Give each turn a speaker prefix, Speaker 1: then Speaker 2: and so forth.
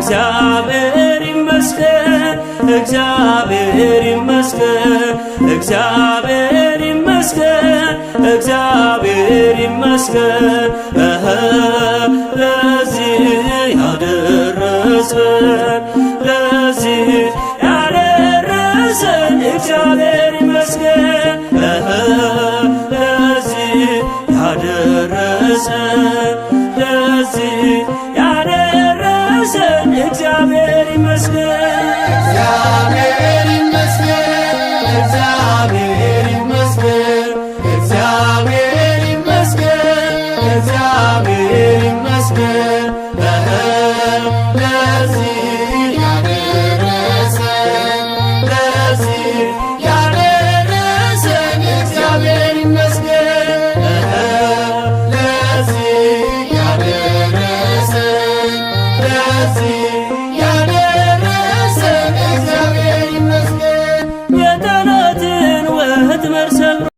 Speaker 1: እግዚአብሔር ይመስገን እግዚአብሔር ይመስገን እግዚአብሔር ይመስገን እግዚአብሔር ይመስገን ለዚህ ያደረሰን ለዚህ ያደረሰን እግዚአብሔር ይመስገን ለዚህ ያደረሰን ለዚህ ያደረሰን እግዚአብሔር ይመስገን እግዚአብሔር ይመስገን እግዚአብሔር ይመስገን እግዚአብሔር ይመስገን እግዚአብሔር ይመስገን ለዚህ ያደረሰን ለዚህ ያደረሰን እግዚአብሔር ይመስገን ለዚህ ያደረሰን ለዚህ ያደረሰን እግዚአብሔር ይመስገን የጠላትን ወጥመድ ሰብሮ